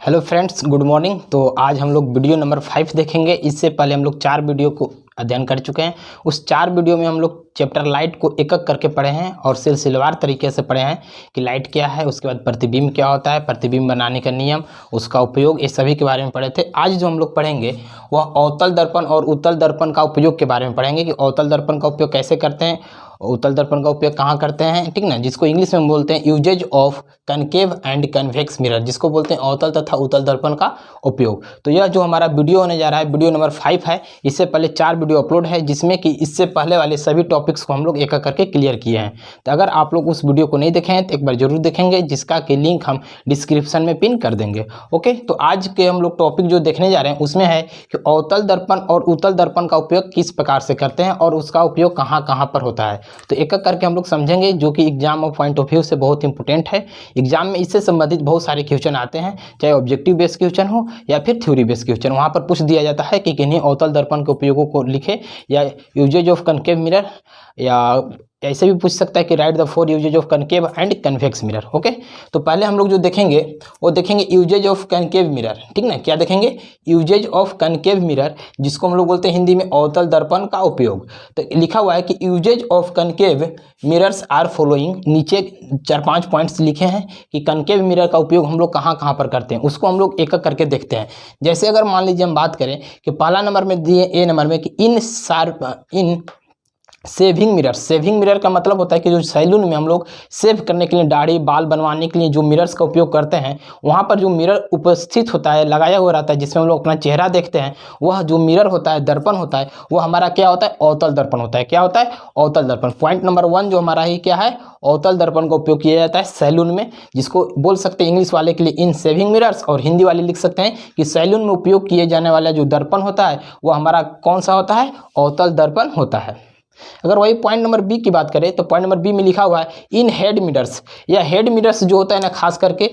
Hello friends, good morning. तो आज हम लोग वीडियो नंबर 5 देखेंगे। इससे पहले हम लोग 4 वीडियो को अध्ययन कर चुके हैं। उस 4 वीडियो में हम लोग चैप्टर लाइट को एक एक करके पढ़े हैं और सिलसिलेवार तरीके से पढ़े हैं कि लाइट क्या है, उसके बाद प्रतिबिंब क्या होता है, प्रतिबिंब बनाने का नियम, उसका उपयोग, ये सभी के बारे में पढ़े थे। आज जो हम लोग पढ़ेंगे वह अवतल दर्पण और उत्तल दर्पण का उपयोग के बारे में पढ़ेंगे कि अवतल दर्पण का उपयोग कैसे करते हैं, उत्तल दर्पण का उपयोग कहाँ करते हैं, ठीक ना, जिसको इंग्लिश में बोलते हैं uses of concave and convex mirror, जिसको बोलते हैं अवतल तथा उत्तल दर्पण का उपयोग। तो यह जो हमारा वीडियो होने जा रहा है, वीडियो नंबर 5 है। इससे पहले 4 वीडियो अपलोड है जिसमें कि इससे पहले वाले सभी टॉपिक्स को हम लोग एक एक करके क्लियर किए हैं। तो अगर आप लोग उस वीडियो को नहीं देखे हैं तो एक बार जरूर देखेंगे, जिसका कि लिंक हम डिस्क्रिप्शन में पिन कर देंगे। ओके, तो आज के हम लोग टॉपिक जो देखने जा रहे हैं उसमें है कि अवतल दर्पण और उत्तल दर्पण का उपयोग किस प्रकार से करते हैं और उसका उपयोग कहाँ कहाँ पर होता है। तो एक एक करके हम लोग समझेंगे, जो कि exam of point of view से बहुत इंपॉर्टेंट है। एग्जाम में इससे संबंधित बहुत सारे क्वेश्चन आते हैं, चाहे ऑब्जेक्टिव बेस्ड क्वेश्चन हो या फिर थ्योरी बेस्ड क्वेश्चन। वहाँ पर पूछ दिया जाता है कि किन्हीं अवतल दर्पण के उपयोगों को लिखे, या यूजेज ऑफ कनकेव मिरर, या ऐसे भी पूछ सकता है कि write the 4 uses of concave and convex mirror. Okay, तो पहले हम लोग जो देखेंगे वो देखेंगे यूजेज ऑफ कनकेव मिरर, ठीक ना। क्या देखेंगे? यूजेज ऑफ कनकेव मिरर, जिसको हम लोग बोलते हैं हिंदी में अवतल दर्पण का उपयोग। तो लिखा हुआ है कि uses of concave mirrors are following. नीचे 4-5 पॉइंट्स लिखे हैं कि कनकेव मिरर का उपयोग हम लोग कहाँ कहाँ पर करते हैं, उसको हम लोग एक एक करके देखते हैं। जैसे अगर मान लीजिए हम बात करें कि पहला नंबर में दिए ए नंबर में कि इन सेविंग मिरर। सेविंग मिरर का मतलब होता है कि जो सैलून में हम लोग सेव करने के लिए, दाढ़ी बाल बनवाने के लिए जो मिरर्स का उपयोग करते हैं, वहाँ पर जो मिरर उपस्थित होता है, लगाया हुआ रहता है, जिसमें हम लोग अपना चेहरा देखते हैं, वह जो मिरर होता है, दर्पण होता है, वो हमारा क्या होता है? अवतल दर्पण होता है। क्या होता है? अवतल दर्पण। पॉइंट नंबर 1 जो हमारा ही क्या है? अवतल दर्पण का उपयोग किया जाता है सैलून में, जिसको बोल सकते हैं इंग्लिश वाले के लिए इन सेविंग मिरर्स, और हिंदी वाले लिख सकते हैं कि सैलून में उपयोग किए जाने वाला जो दर्पण होता है वो हमारा कौन सा होता है? अवतल दर्पण होता है। अगर वही पॉइंट नंबर बी की बात करें तो पॉइंट नंबर बी में लिखा हुआ है इन हेड मिरर्स। या हेड मिरर्स जो होता है ना, खास करके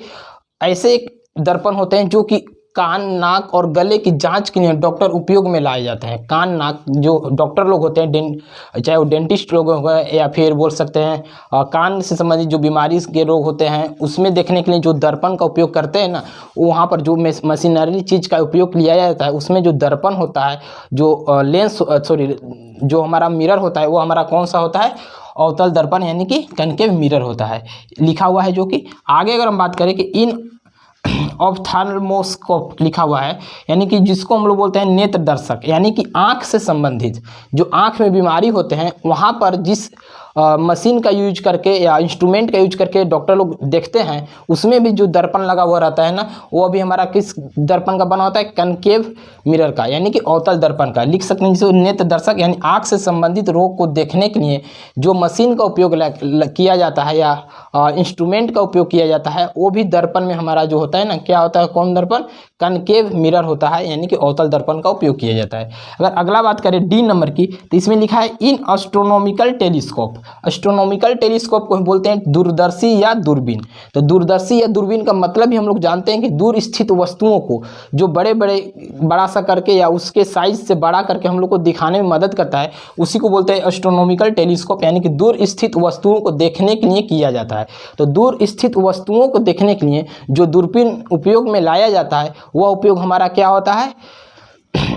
ऐसे एक दर्पण होते हैं जो कि कान, नाक और गले की जांच के लिए डॉक्टर उपयोग में लाए जाते हैं। कान, नाक, जो डॉक्टर लोग होते हैं, चाहे वो डेंटिस्ट लोग हो गए या फिर बोल सकते हैं कान से संबंधित जो बीमारी के रोग होते हैं, उसमें देखने के लिए जो दर्पण का उपयोग करते हैं ना, वहाँ पर जो मशीनरी चीज़ का उपयोग लिया जाता है, उसमें जो दर्पण होता है, जो लेंस जो हमारा मिरर होता है, वो हमारा कौन सा होता है? अवतल दर्पण, यानी कि कनकेव मिरर होता है, लिखा हुआ है। जो कि आगे अगर हम बात करें कि इन ऑप्थाल्मोस्कोप लिखा हुआ है, यानी कि जिसको हम लोग बोलते हैं नेत्र दर्शक, यानी कि आँख से संबंधित जो आँख में बीमारी होते हैं, वहाँ पर जिस मशीन का यूज करके या इंस्ट्रूमेंट का यूज करके डॉक्टर लोग देखते हैं, उसमें भी जो दर्पण लगा हुआ रहता है ना, वो भी हमारा किस दर्पण का बना होता है? कनकेव मिरर का, यानी कि अवतल दर्पण का। लिख सकते हैं जिसे नेत्र दर्शक, यानी आँख से संबंधित रोग को देखने के लिए जो मशीन का उपयोग किया जाता है या इंस्ट्रूमेंट का उपयोग किया जाता है, वो भी दर्पण में हमारा जो होता है ना, क्या होता है? कौन दर्पण? कनकेव मिरर होता है, यानी कि अवतल दर्पण का उपयोग किया जाता है। अगर अगला बात करें डी नंबर की, तो इसमें लिखा है इन एस्ट्रोनॉमिकल टेलीस्कोप। एस्ट्रोनॉमिकल टेलीस्कोप को बोलते हैं दूरदर्शी या दूरबीन। तो दूरदर्शी या दूरबीन का मतलब भी हम लोग जानते हैं कि दूर स्थित वस्तुओं को जो बड़ा सा करके या उसके साइज से बड़ा करके हम लोग को दिखाने में मदद करता है, उसी को बोलते हैं एस्ट्रोनॉमिकल टेलीस्कोप, यानी कि दूर स्थित वस्तुओं को देखने के लिए किया जाता है। तो दूर स्थित वस्तुओं को देखने के लिए जो दूरबीन उपयोग में लाया जाता है, वह उपयोग हमारा क्या होता है?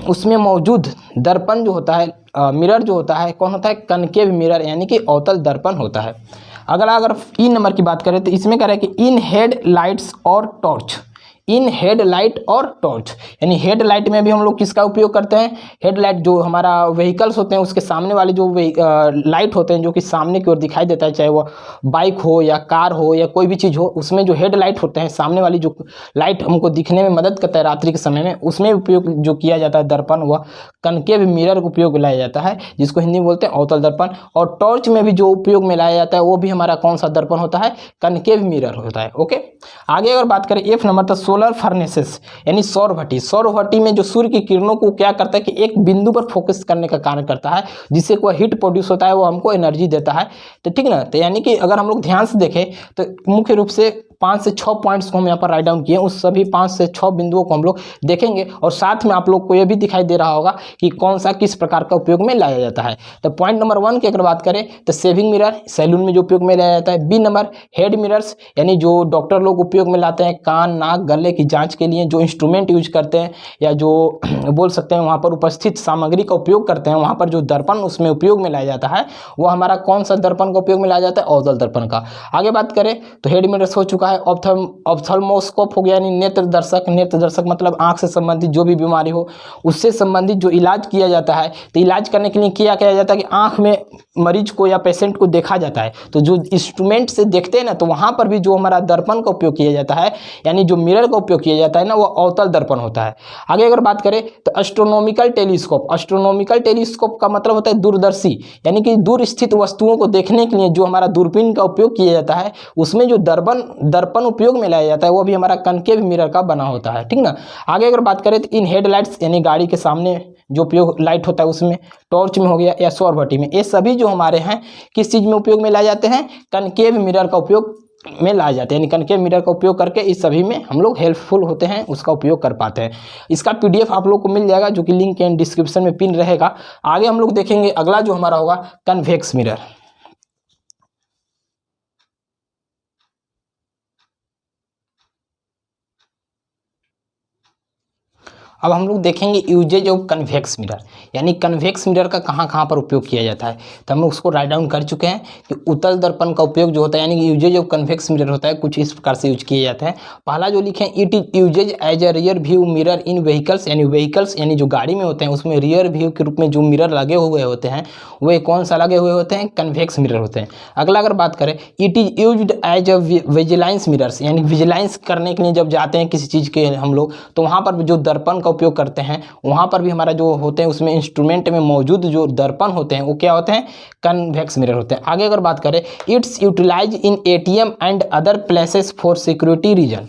उसमें मौजूद दर्पण जो होता है, मिरर जो होता है, कौन होता है? कनकेव मिरर, यानी कि अवतल दर्पण होता है। अगर ई नंबर की बात करें तो इसमें कह रहा है कि इन हेड लाइट्स और टॉर्च। इन हेडलाइट और टॉर्च, यानी हेडलाइट में भी हम लोग किसका उपयोग करते हैं? हेडलाइट जो हमारा व्हीकल्स होते हैं, उसके सामने वाले जो लाइट होते हैं, जो कि सामने की ओर दिखाई देता है, चाहे वो बाइक हो या कार हो या कोई भी चीज़ हो, उसमें जो हेडलाइट होते हैं, सामने वाली जो लाइट हमको दिखने में मदद करता है रात्रि के समय में, उसमें उपयोग जो किया जाता है दर्पण, वह कनकेव मिरर का उपयोग में लाया जाता है, जिसको हिंदी में बोलते हैं अवतल दर्पण। और टॉर्च में भी जो उपयोग में लाया जाता है, वो भी हमारा कौन सा दर्पण होता है? कनकेव मिरर होता है। ओके, आगे अगर बात करें एफ नंबर, तो सोलर फर्नेसेस, यानी सौर भट्टी। सौर भट्टी में जो सूर्य की किरणों को क्या करता है कि एक बिंदु पर फोकस करने का कार्य करता है, जिससे कोई हीट प्रोड्यूस होता है, वो हमको एनर्जी देता है। तो ठीक ना, तो यानी कि अगर हम लोग ध्यान से देखें तो मुख्य रूप से 5 से 6 पॉइंट्स को हम यहाँ पर राइट डाउन किए, उस सभी 5 से 6 बिंदुओं को हम लोग देखेंगे, और साथ में आप लोग को यह भी दिखाई दे रहा होगा कि कौन सा किस प्रकार का उपयोग में लाया जाता है। तो पॉइंट नंबर 1 की अगर बात करें तो सेविंग मिरर, सैलून में जो उपयोग में लाया जाता है। बी नंबर हेड मिरर्स, यानी जो डॉक्टर लोग उपयोग में लाते हैं कान, नाक, गले धड़ल्ले की जांच के लिए जो इंस्ट्रूमेंट यूज करते हैं या जो बोल सकते हैं वहाँ पर उपस्थित सामग्री का उपयोग करते हैं, वहाँ पर जो दर्पण उसमें उपयोग में लाया जाता है वो हमारा कौन सा दर्पण का उपयोग में लाया जाता है, अवतल दर्पण का। आगे बात करें तो हेड मिरर्स हो चुका है, ऑप्थल्मोस्कोप हो गया यानी नेत्र दर्शक। नेत्र दर्शक मतलब आँख से संबंधित जो भी बीमारी हो उससे संबंधित जो इलाज किया जाता है, तो इलाज करने के लिए क्या किया जाता है कि आँख में मरीज को या पेशेंट को देखा जाता है, तो जो इंस्ट्रूमेंट से देखते हैं ना तो वहाँ पर भी जो हमारा दर्पण का उपयोग किया जाता है यानी जो मिरर का उपयोग किया जाता है ना वो अवतल दर्पण होता है। आगे अगर बात करें तो एस्ट्रोनॉमिकल टेलीस्कोप। एस्ट्रोनॉमिकल टेलीस्कोप का मतलब होता है दूरदर्शी, यानी कि दूर स्थित वस्तुओं को देखने के लिए जो हमारा दूरबीन का उपयोग किया जाता है उसमें जो दर्पण उपयोग में लाया जाता है वो भी हमारा कनकेव मिरर का बना होता है, ठीक ना। आगे अगर बात करें तो इन हेडलाइट्स यानी गाड़ी के सामने जो उपयोग लाइट होता है उसमें, टॉर्च में हो गया या सौरभट्टी में, ये सभी जो हमारे हैं किस चीज़ में उपयोग में लाए जाते हैं, कनकेव मिरर का उपयोग में लाए जाते हैं। यानी कनकेव मिरर का उपयोग करके इस सभी में हम लोग हेल्पफुल होते हैं, उसका उपयोग कर पाते हैं। इसका PDF आप लोग को मिल जाएगा जो कि लिंक एंड डिस्क्रिप्शन में पिन रहेगा। आगे हम लोग देखेंगे अगला जो हमारा होगा कन्वेक्स मिरर। अब हम लोग देखेंगे यूजेज ऑफ कन्वेक्स मिरर, यानी कन्वेक्स मिरर का कहाँ कहाँ पर उपयोग किया जाता है, तो हम लोग उसको राइट डाउन कर चुके हैं कि उत्तल दर्पण का उपयोग जो होता है यानी कि यूजेज ऑफ कन्वेक्स मिरर होता है कुछ इस प्रकार से यूज किए जाते हैं। पहला जो लिखे हैं it is uses as a rear view mirror in vehicles, यानी जो गाड़ी में होते हैं उसमें रियर व्यू के रूप में जो मिरर लगे हुए होते हैं वे कौन सा लगे हुए होते हैं, कन्वेक्स मिरर होते हैं। अगला अगर बात करें it is used as a vigilance mirrors, यानी विजिलेंस करने के लिए जब जाते हैं किसी चीज़ के हम लोग तो वहाँ पर जो दर्पण का उपयोग करते हैं वहाँ पर भी हमारा जो होते हैं उसमें इंस्ट्रूमेंट में मौजूद जो दर्पण होते हैं वो क्या होते हैं, कन्वेक्स मिरर होते हैं। आगे अगर बात करें it's utilize in ATM and other places for security reason,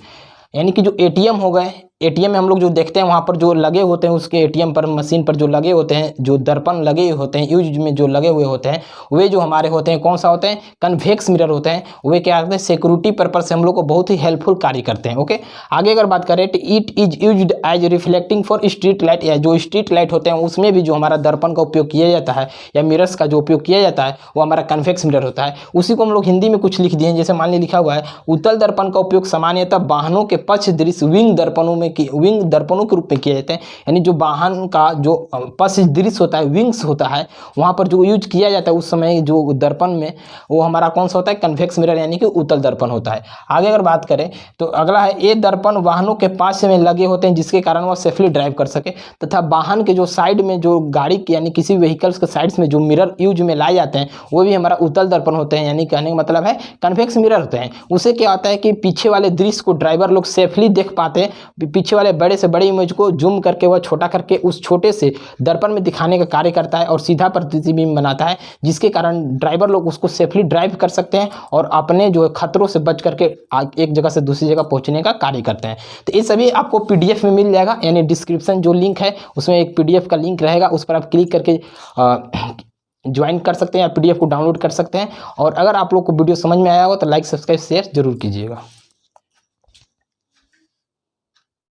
यानी कि जो ATM हो गए, ATM में हम लोग जो देखते हैं वहाँ पर जो लगे होते हैं उसके ATM पर मशीन पर जो लगे होते हैं जो दर्पण लगे होते हैं यूज में जो लगे हुए होते हैं वे जो हमारे होते हैं कौन सा होते हैं, कन्वेक्स मिरर होते हैं। वे क्या करते हैं, सिक्योरिटी पर्पज से हम लोग को बहुत ही हेल्पफुल कार्य करते हैं। ओके, आगे अगर बात करें तो it is used as reflecting for street light, या जो स्ट्रीट लाइट होते हैं उसमें भी जो हमारा दर्पण का उपयोग किया जाता है या मिरर्स का जो उपयोग किया जाता है वो हमारा कन्वेक्स मिरर होता है। उसी को हम लोग हिंदी में कुछ लिख दिए, जैसे मान ली लिखा हुआ है उत्तल दर्पण का उपयोग सामान्यतः वाहनों के पक्ष दृश्य विंग दर्पणों में विंग दर्पणों के रूप में किया जाता है, यानी जो वाहन का जो पक्ष दृश्य होता है विंग्स होता है वहां पर जो यूज किया जाता है उस समय जो दर्पण में वो हमारा कौन सा होता है, कन्वेक्स मिरर यानी कि उत्तल दर्पण होता है। आगे अगर बात करें तो अगला है ये दर्पण वाहनों के पास में लगे होते हैं जिसके कारण वह सेफली ड्राइव कर सके, तथा वाहन के जो साइड में जो गाड़ी के यानी किसी व्हीकल्स के साइड्स में जो मिरर यूज में लाए जाते हैं वो भी हमारा उत्तल दर्पण होते हैं, यानी कहने का मतलब है कन्वेक्स मिरर होते हैं। उससे क्या होता है कि पीछे वाले दृश्य को ड्राइवर लोग सेफली देख पाते हैं, पीछे वाले बड़े से बड़े इमेज को जूम करके वह छोटा करके उस छोटे से दर्पण में दिखाने का कार्य करता है और सीधा प्रतिबिंब बनाता है, जिसके कारण ड्राइवर लोग उसको सेफली ड्राइव कर सकते हैं और अपने जो खतरों से बच करके एक जगह से दूसरी जगह पहुंचने का कार्य करते हैं। तो ये सभी आपको PDF में मिल जाएगा, यानी डिस्क्रिप्शन जो लिंक है उसमें एक PDF का लिंक रहेगा, उस पर आप क्लिक करके ज्वाइन कर सकते हैं या PDF को डाउनलोड कर सकते हैं। और अगर आप लोग को वीडियो समझ में आया हो तो लाइक सब्सक्राइब शेयर जरूर कीजिएगा।